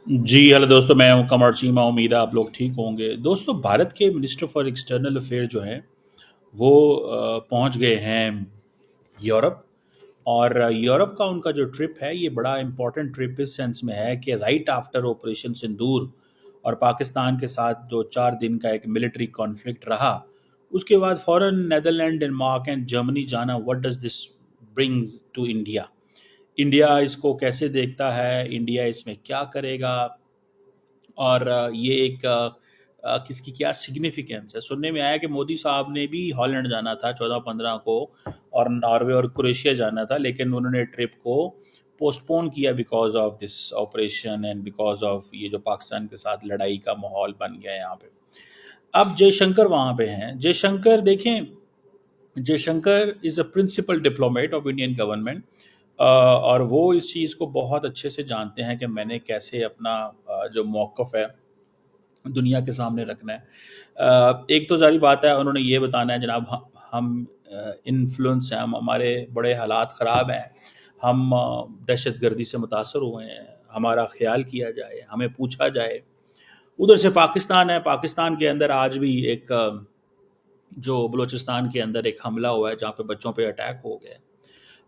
जी hello दोस्तों, मैं हूं कमर चीमा। उम्मीद है आप लोग ठीक होंगे। दोस्तों, भारत के मिनिस्टर फॉर एक्सटर्नल अफेयर जो हैं वो पहुंच गए हैं यूरोप। और यूरोप का उनका जो ट्रिप है ये बड़ा इम्पोर्टेंट ट्रिप इस सेंस में है कि राइट आफ्टर ऑपरेशन सिंदूर और पाकिस्तान के साथ जो 4 दिन का एक मिलिट्री कॉन्फ्लिक्ट रहा, उसके बाद foreign Netherland, Denmark and Germany जाना। What does this brings to India? India इसको कैसे देखता है, इंडिया इसमें क्या करेगा, और ये एक किसकी क्या सिग्निफिकेंस है। सुनने में आया कि मोदी साहब ने भी हॉलैंड जाना था 14-15 को, और नॉर्वे और क्रोएशिया जाना था, लेकिन उन्होंने ट्रिप को पोस्टपोन किया because of this operation and because of ये जो पाकिस्तान के साथ लड़ाई का माहौल बन गया है यहाँ पे। अब जयशंकर वहाँ पे हैं। जयशंकर देखें, Jaishankar is a principal diplomat of Indian government, और वो इस चीज़ को बहुत अच्छे से जानते हैं कि मैंने कैसे अपना जो मौक़िफ़ है दुनिया के सामने रखना है। एक तो ज़ाहिर बात है, उन्होंने ये बताना है जनाब हम इन्फ्लुएंस हैं, हम हमारे बड़े हालात ख़राब हैं, हम दहशतगर्दी से मुतासर हुए हैं, हमारा ख्याल किया जाए, हमें पूछा जाए। उधर से पाकिस्तान है, पाकिस्तान के अंदर आज भी एक जो बलूचिस्तान के अंदर एक हमला हुआ है जहाँ पे बच्चों पे अटैक हो गया है।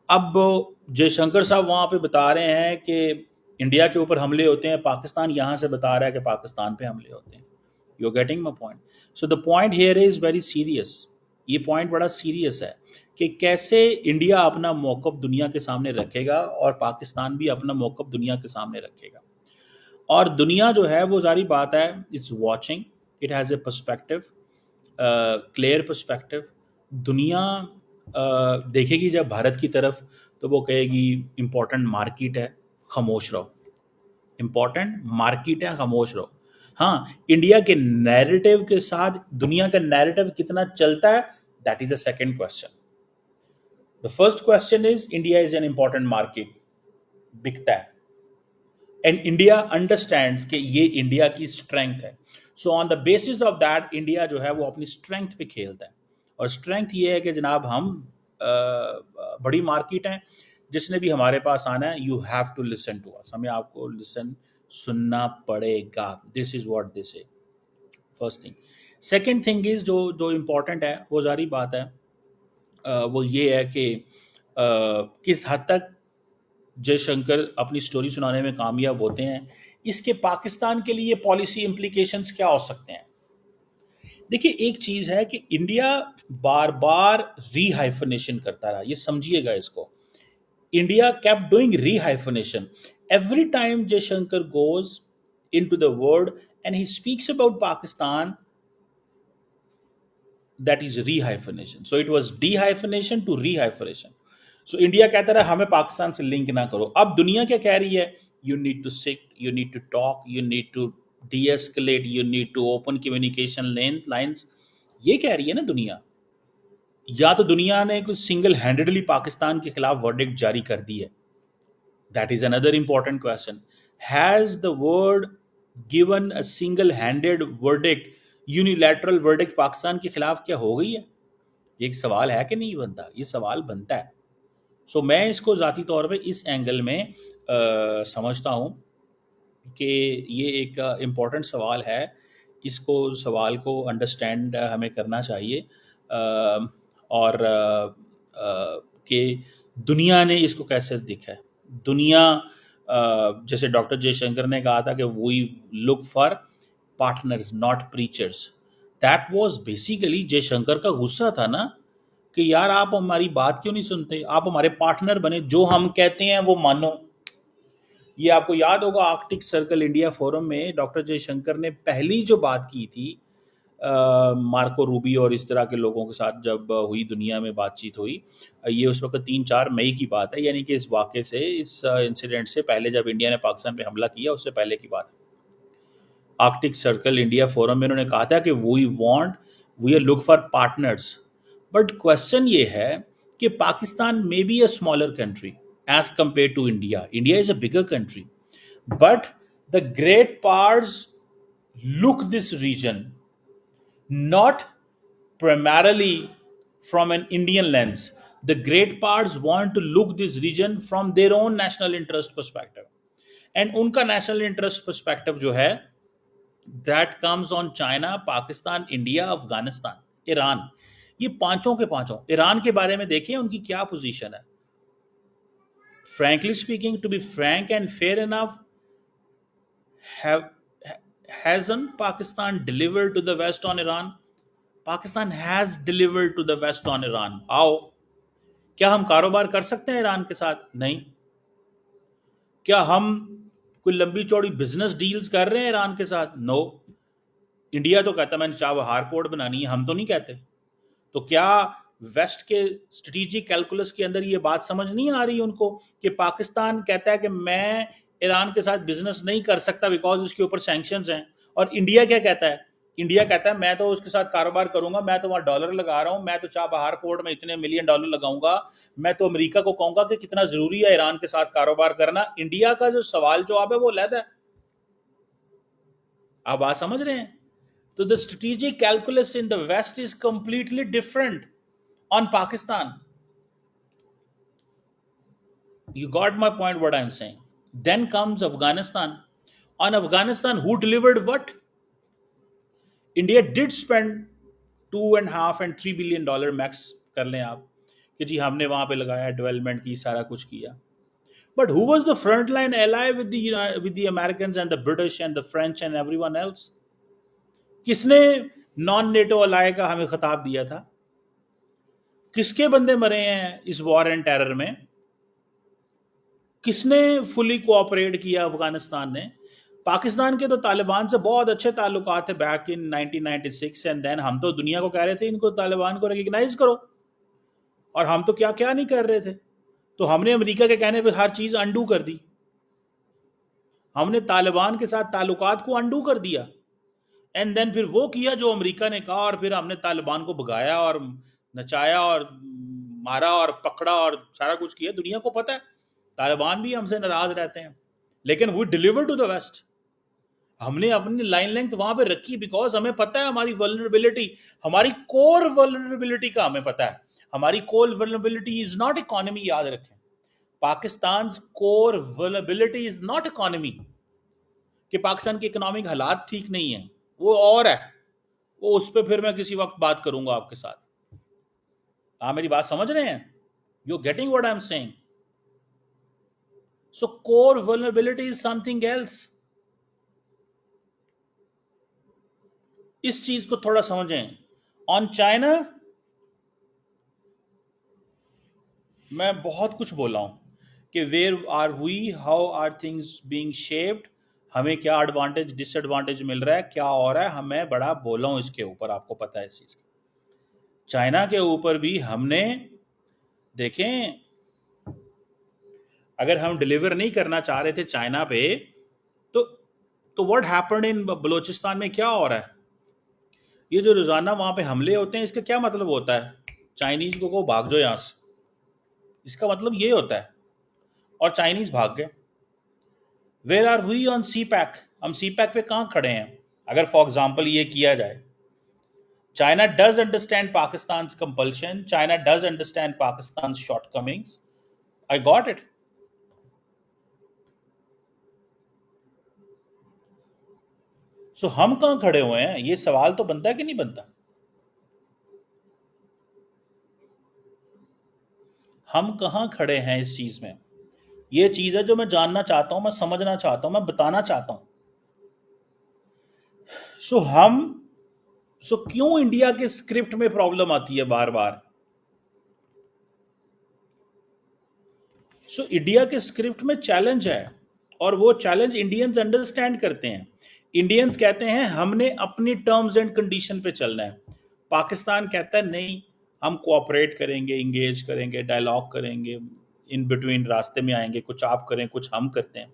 अब जयशंकर साहब वहाँ पे बता रहे हैं कि इंडिया के ऊपर हमले होते हैं, पाकिस्तान यहाँ से बता रहा है कि पाकिस्तान पे हमले होते हैं। You are getting my point? So the point here is very serious. ये पॉइंट बड़ा सीरियस है कि कैसे इंडिया अपना मौक़िफ़ दुनिया के सामने रखेगा और पाकिस्तान भी अपना मौक़िफ़ दुनिया के सामने रखेगा। और दुनिया जो है वो सारी बात है, it's watching, it has a perspective, clear perspective. दुनिया देखेगी जब भारत की तरफ, तो वो कहेगी इम्पोर्टेंट मार्केट है, खामोश रहो। इम्पोर्टेंट मार्केट है, खामोश रहो। हाँ, इंडिया के नैरेटिव के साथ दुनिया का नैरेटिव कितना चलता है, that is a second question. The first question is India is an important market, बिकता है, एंड इंडिया अंडरस्टैंड्स कि ये इंडिया की स्ट्रेंथ है। So on the basis of that India जो है वो अपनी स्ट्रेंथ पे खेलता है। और स्ट्रेंथ ये है कि जनाब हम बड़ी मार्केट हैं, जिसने भी हमारे पास आना है, you have to listen to us, हमें आपको लिसन सुनना पड़ेगा। This is what this is first thing. Second thing is जो जो इम्पोर्टेंट है, वो जारी बात है, वो ये है कि किस हद तक जयशंकर अपनी स्टोरी सुनाने में कामयाब होते हैं, इसके पाकिस्तान के लिए पॉलिसी इम्प्लीकेशंस क्या हो सकते हैं। देखिए, एक चीज है कि इंडिया बार बार रीहाइफनेशन करता रहा, ये समझिएगा इसको। India kept doing rehyphenation every time Jaishankar goes into the world and he speaks about Pakistan. That is rehyphenation. So it was dehyphenation to rehyphenation. So India कहता रहा हमें पाकिस्तान से लिंक ना करो। अब दुनिया क्या कह रही है? You need to sit, you need to talk, you need to deescalate, you need to open communication lines. ये कह रही है ना दुनिया। या तो दुनिया ने कुछ सिंगल हैंडेडली पाकिस्तान के खिलाफ वर्डिक्ट जारी कर दी है। That is another important question. Has the word given a single handed verdict, unilateral verdict Pakistan के खिलाफ क्या हो गई है? ये एक सवाल है कि नहीं बनता? ये सवाल बनता है। सो मैं इसको ज़ाती तौर पे इस एंगल में समझता हूँ कि ये एक इम्पॉर्टेंट सवाल है। इसको सवाल को अंडरस्टैंड हमें करना चाहिए, और कि दुनिया ने इसको कैसे देखा है। दुनिया जैसे डॉक्टर जयशंकर ने कहा था कि we look for partners not preachers. That was basically Jaishankar का गुस्सा था ना, कि यार आप हमारी बात क्यों नहीं सुनते, आप हमारे पार्टनर बने, जो हम कहते हैं वो मानो। ये आपको याद होगा, आर्कटिक सर्कल इंडिया फोरम में डॉक्टर जयशंकर ने पहली जो बात की थी मार्को रूबी और इस तरह के लोगों के साथ जब हुई, दुनिया में बातचीत हुई, ये उस वक्त 3-4 मई की बात है, यानी कि इस वाक़े से, इस इंसिडेंट से पहले, जब इंडिया ने पाकिस्तान पे हमला किया उससे पहले की बात। आर्कटिक सर्कल इंडिया फोरम में उन्होंने कहा था कि we look for partners. But question ये है कि Pakistan may be a smaller country as compare to India. India is a bigger country, but the great powers look this region not primarily from an Indian lens. The great powers want to look this region from their own national interest perspective. And उनका national interest perspective जो है that comes on China, Pakistan, India, Afghanistan, Iran. ये पांचों के पांचों, Iran के बारे में देखिए उनकी क्या पोजीशन है। Frankly speaking, to be frank and fair enough, have hasn't Pakistan delivered to the West on Iran? Pakistan has delivered to the West on Iran. आओ, क्या हम कारोबार कर सकते हैं ईरान के साथ? नहीं। क्या हम कोई लंबी चौड़ी बिजनेस डील्स कर रहे हैं ईरान के साथ? नो। इंडिया तो कहता है मैंने चाबहार पोर्ट बनानी है, हम तो नहीं कहते। तो क्या वेस्ट के स्ट्रेटेजिक कैलकुलस के अंदर ये बात समझ नहीं आ रही उनको कि पाकिस्तान कहता है कि मैं ईरान के साथ बिजनेस नहीं कर सकता बिकॉज उसके ऊपर सैंक्शंस हैं, और इंडिया क्या कहता है? इंडिया कहता है मैं तो उसके साथ कारोबार करूंगा, मैं तो वहां डॉलर लगा रहा हूं, मैं तो चाबहार पोर्ट में इतने मिलियन डॉलर लगाऊंगा, मैं तो अमेरिका को कहूंगा कि कितना जरूरी है ईरान के साथ कारोबार करना। इंडिया का जो सवाल जवाब है वो अलग है। आप बात समझ रहे हैं? तो the strategic calculus in the west is completely different on Pakistan. You got my point, what I'm saying. Then comes Afghanistan. On Afghanistan, who delivered what? India did spend 2.5 and $3 billion max, कर लें आप, कि जी हमने वहां पे लगाया, development की, सारा कुछ किया। But who was the frontline ally with the Americans and the British and the French and everyone else? किसने नॉन नेटो अलाय का हमें खिताब दिया था? किसके बंदे मरे हैं इस वॉर एंड टेरर में? किसने फुली कोऑपरेट किया? अफगानिस्तान ने। पाकिस्तान के तो तालिबान से बहुत अच्छे ताल्लुकात थे बैक इन 1996, एंड देन हम तो दुनिया को कह रहे थे इनको, तालिबान को रिकग्नाइज करो, और हम तो क्या क्या नहीं कर रहे थे। तो हमने अमेरिका के कहने पे हर चीज अंडू कर दी, हमने तालिबान के साथ ताल्लुकात को अंडू कर दिया, एंड देन फिर वो किया जो अमेरिका ने कहा, और फिर हमने तालिबान को भगाया और नचाया और मारा और पकड़ा और सारा कुछ किया। दुनिया को पता है तालिबान भी हमसे नाराज रहते हैं, लेकिन we deliver to the west. हमने अपनी लाइन लेंथ वहां पे रखी बिकॉज हमें पता है हमारी वल्नरेबिलिटी, हमारी कोर वल्नरेबिलिटी का हमें पता है। हमारी core vulnerability is not economy, याद रखें। Pakistan core vulnerability is not economy, कि पाकिस्तान की इकोनॉमिक हालात ठीक नहीं है, वो और है, वो उस पर फिर मैं किसी वक्त बात करूंगा आपके साथ। आप मेरी बात समझ रहे हैं? You getting what I am saying? So core vulnerability is something else. इस चीज को थोड़ा समझें। ऑन चाइना मैं बहुत कुछ बोला हूं कि where are we, how are things being shaped, हमें क्या एडवांटेज डिसएडवांटेज मिल रहा है, क्या हो रहा है, हमें बड़ा बोला हूं इसके ऊपर, आपको पता है इस चीज का। चाइना के ऊपर भी हमने, देखें, अगर हम डिलीवर नहीं करना चाह रहे थे चाइना पे, तो व्हाट हैपेंड इन बलूचिस्तान में क्या हो रहा है? ये जो रोजाना वहां पे हमले होते हैं, इसका क्या मतलब होता है? चाइनीज को भाग जाओ यहां से, इसका मतलब ये होता है, और चाइनीज भाग गए। Where are we on CPEC? हम सी पैक पे कहां खड़े हैं? अगर फॉर एग्जाम्पल ये किया जाए, China does understand Pakistan compulsion, China does understand Pakistan shortcomings, I got it. So हम कहां खड़े हुए हैं? ये सवाल तो बनता है कि नहीं बनता? हम कहां खड़े हैं इस चीज में? ये चीज है जो मैं जानना चाहता हूं, मैं समझना चाहता हूं, मैं बताना चाहता हूं। सो क्यों इंडिया के स्क्रिप्ट में प्रॉब्लम आती है बार बार? सो इंडिया के स्क्रिप्ट में चैलेंज है, और वो चैलेंज इंडियंस अंडरस्टैंड करते हैं। इंडियंस कहते हैं हमने अपनी टर्म्स एंड कंडीशन पे चलना है। पाकिस्तान कहता है नहीं, हम कोऑपरेट करेंगे, इंगेज करेंगे, डायलॉग करेंगे, इन बिटवीन रास्ते में आएंगे, कुछ आप करें कुछ हम करते हैं।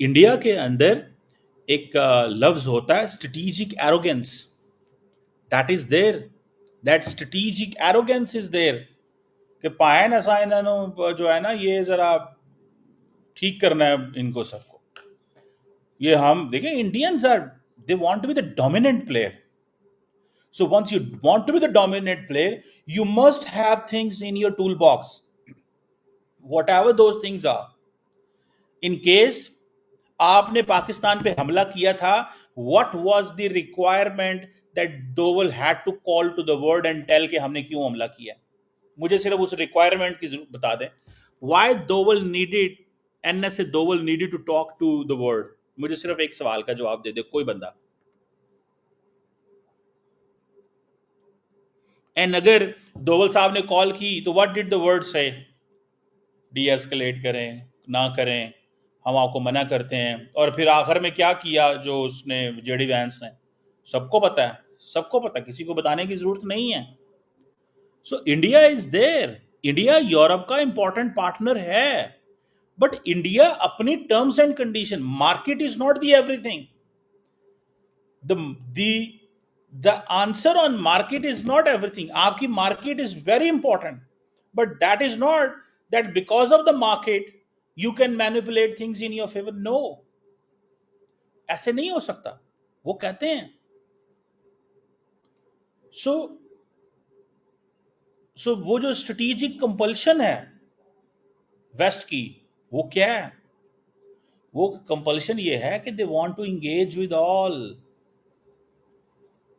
इंडिया के अंदर एक लफ्ज होता है strategic arrogance, that is there, that strategic arrogance is there, कि पाए ना सा इन्होंने जो है ना, ये जरा ठीक करना है इनको सबको। ये हम देखें, Indians are, they want to be the dominant player. So once you want to be the dominant player, you must have things in your tool box, whatever those things are. In case आपने पाकिस्तान पे हमला किया था, what was the requirement that Doval had to call to the world and tell कि हमने क्यों हमला किया? मुझे सिर्फ उस रिक्वायरमेंट की जरूर बता दें। Why Doval needed, NSA Doval needed to talk to the world? मुझे सिर्फ एक सवाल का जवाब दे दे कोई बंदा। एंड अगर डोवल साहब ने कॉल की तो व्हाट डिड द वर्ल्ड से? डी एस्केलेट करें, ना करें, हम आपको मना करते हैं। और फिर आखिर में क्या किया जो उसने, जेडी वैंस ने? सबको पता है, सबको पता, किसी को बताने की जरूरत नहीं है। So India is there, India Europe का इंपॉर्टेंट पार्टनर है, बट इंडिया अपनी terms and condition, market is not the everything. The answer on market is not everything. आपकी market is very important, but that is not that because of the market you can manipulate things in your favour. No, ऐसे नहीं हो सकता, वो कहते हैं। सो वो जो स्ट्रेटेजिक कंपल्शन है वेस्ट की, वो क्या है? वो कंपल्शन ये है कि they want to engage with all,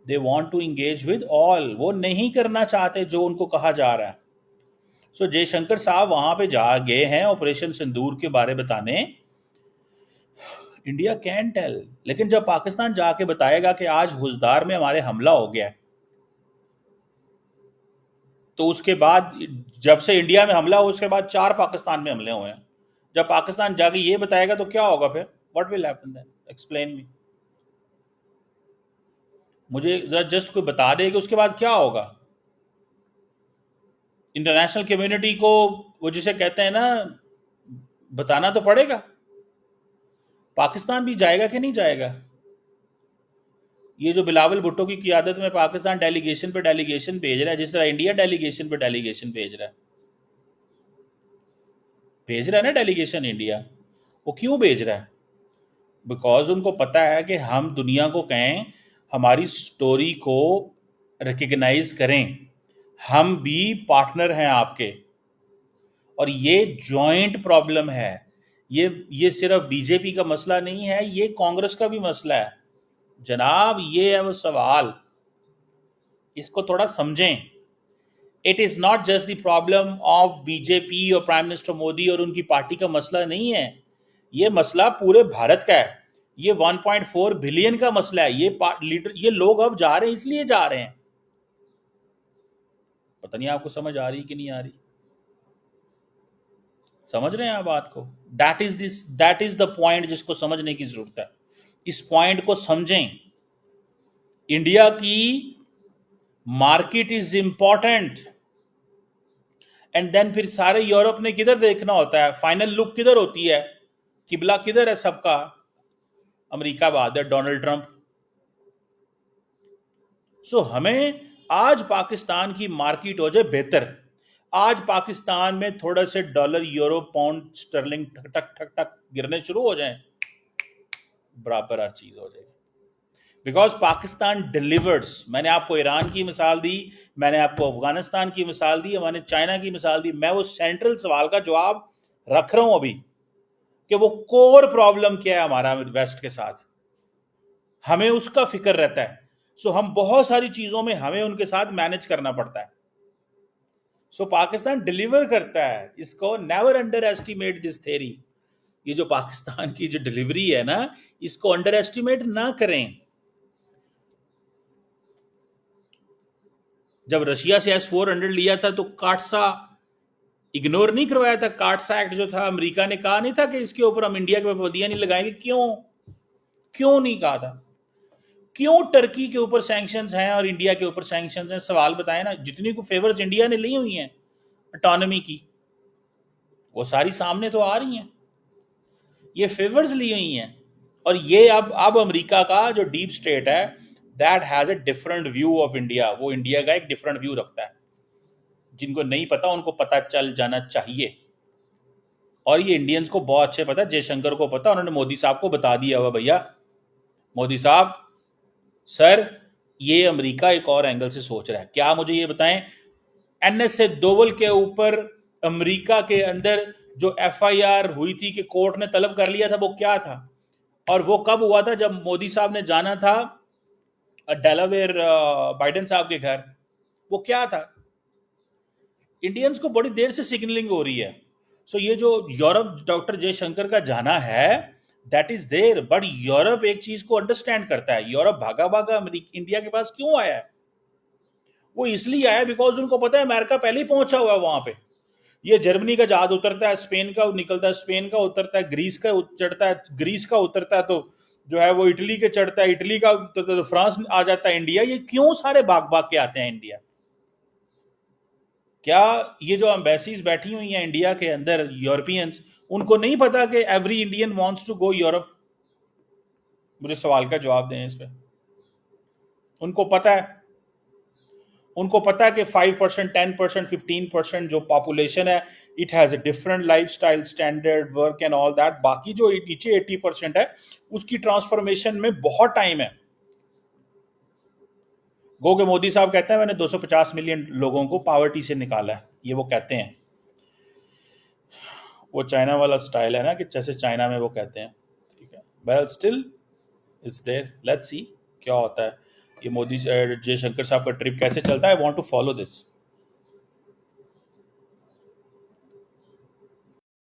they want to engage with all. वो नहीं करना चाहते जो उनको कहा जा रहा है। सो जयशंकर साहब वहां पे जा गए हैं ऑपरेशन सिंदूर के बारे बताने। इंडिया कैन टेल, लेकिन जब पाकिस्तान जाके बताएगा कि आज हुजदार में हमारे हमला हो गया, तो उसके बाद जब से इंडिया में हमला हुआ उसके बाद 4 पाकिस्तान में हमले हुए हैं। जब पाकिस्तान जाके ये बताएगा तो क्या होगा फिर? What will happen then? Explain me. मुझे जरा जस्ट कोई बता दे कि उसके बाद क्या होगा। इंटरनेशनल कम्युनिटी को वो जिसे कहते हैं ना, बताना तो पड़ेगा। पाकिस्तान भी जाएगा कि नहीं जाएगा? ये जो बिलावल भुट्टो की क़ियादत में पाकिस्तान डेलीगेशन पे डेलीगेशन भेज रहा है, जिस तरह इंडिया डेलीगेशन पे डेलीगेशन भेज रहा है ना डेलीगेशन इंडिया, वो क्यों भेज रहा है? बिकॉज उनको पता है कि हम दुनिया को कहें, हमारी स्टोरी को रिकग्नाइज करें, हम भी पार्टनर हैं आपके, और ये जॉइंट प्रॉब्लम है। ये सिर्फ बीजेपी का मसला नहीं है, ये कांग्रेस का भी मसला है जनाब। ये है वो सवाल, इसको थोड़ा समझें। It is not just the problem of BJP और प्राइम मिनिस्टर मोदी और उनकी पार्टी का मसला नहीं है, ये मसला पूरे भारत का है। ये 1.4 बिलियन का मसला है। ये लोग अब जा रहे हैं, इसलिए जा रहे हैं। पता नहीं आपको समझ आ रही कि नहीं आ रही? समझ रहे हैं आप बात को? दैट इज द पॉइंट जिसको समझने की जरूरत है। इस पॉइंट को समझें। इंडिया की market is important, and then फिर सारे यूरोप ने किधर देखना होता है? फाइनल लुक किधर होती है? किबला किधर है सबका? अमेरिका बाद है, डोनाल्ड ट्रंप। सो हमें आज पाकिस्तान की मार्केट हो जाए बेहतर, आज पाकिस्तान में थोड़ा से डॉलर, यूरो, पाउंड स्टर्लिंग ठक ठक ठक ठक गिरने शुरू हो जाएं, बराबर हर चीज हो जाएगी। Because Pakistan delivers. मैंने आपको ईरान की मिसाल दी, मैंने आपको अफगानिस्तान की मिसाल दी, मैंने चाइना की मिसाल दी। मैं वो सेंट्रल सवाल का जवाब रख रहा हूं अभी कि वो कोर प्रॉब्लम क्या है हमारा वेस्ट के साथ, हमें उसका फिक्र रहता है। सो हम बहुत सारी चीजों में हमें उनके साथ मैनेज करना पड़ता है। सो पाकिस्तान डिलीवर करता है, इसको never under estimate this theory. ये जो पाकिस्तान की जो डिलीवरी है ना, इसको अंडर एस्टिमेट ना करें। जब रशिया से S-400 लिया था तो काटसा इग्नोर नहीं करवाया था। काटसा एक्ट जो था, अमेरिका ने कहा नहीं था कि इसके ऊपर हम इंडिया के पाबंदियां नहीं लगाएंगे। क्यों नहीं कहा था? क्यों टर्की के ऊपर सैंक्शंस हैं और इंडिया के ऊपर सैंक्शंस हैं? सवाल बताएं ना। जितनी को फेवर्स इंडिया ने ली हुई हैं ऑटोनॉमी की, वो सारी सामने तो आ रही हैं। ये फेवर्स ली हुई हैं, और ये अब अमेरिका का जो डीप स्टेट है, that has a different view of India. वो इंडिया का एक डिफरेंट व्यू रखता है। जिनको नहीं पता उनको पता चल जाना चाहिए, और ये इंडियंस को बहुत अच्छे पता है। जयशंकर को पता, उन्होंने मोदी साहब को बता दिया हुआ, भैया मोदी साहब, सर ये अमेरिका एक और एंगल से सोच रहा है। क्या? मुझे ये बताएं। एनएसए दोवल के ऊपर अमेरिका के अंदर जो एफआईआर हुई थी कि कोर्ट ने तलब कर लिया था, वो क्या था? और वो कब हुआ था? जब मोदी साहब ने जाना था डेलावेयर बाइडेन साहब के घर। वो क्या था? इंडियंस को बड़ी देर से सिग्नलिंग हो रही है। सो ये जो यूरोप डॉक्टर जयशंकर का जाना है, that is there, but Europe एक चीज को अंडरस्टैंड करता है। यूरोप भागा भागा इंडिया के पास क्यों आया है? वो इसलिए आया बिकॉज उनको पता है अमेरिका पहले ही पहुंचा हुआ है वहां पे। ये जर्मनी का जहाज उतरता है, स्पेन का निकलता है, स्पेन का उतरता है, ग्रीस का चढ़ता है, ग्रीस का उतरता है तो जो है वो इटली के चढ़ता है, इटली का उतरता है तो फ्रांस आ जाता है इंडिया। ये क्यों सारे भाग भाग के आते हैं इंडिया? क्या ये जो एम्बेसीज बैठी हुई हैं इंडिया के अंदर, यूरोपियंस, उनको नहीं पता कि every Indian wants to go Europe? मुझे सवाल का जवाब दें इस पे। उनको पता है, उनको पता है कि 5%, 10%, 15% जो पॉपुलेशन है, it has a different life style, standard, work and all that. बाकी जो नीचे 80% है, उसकी ट्रांसफॉर्मेशन में बहुत टाइम है। गो के मोदी साहब कहते हैं मैंने 250 मिलियन लोगों को पॉवर्टी से निकाला है, ये वो कहते हैं। वो चाइना वाला स्टाइल है ना, कि जैसे चाइना में वो कहते हैं, ठीक है। Well still is there, let's see क्या होता है। ये मोदी जयशंकर साहब का ट्रिप कैसे चलता है, I want to follow this.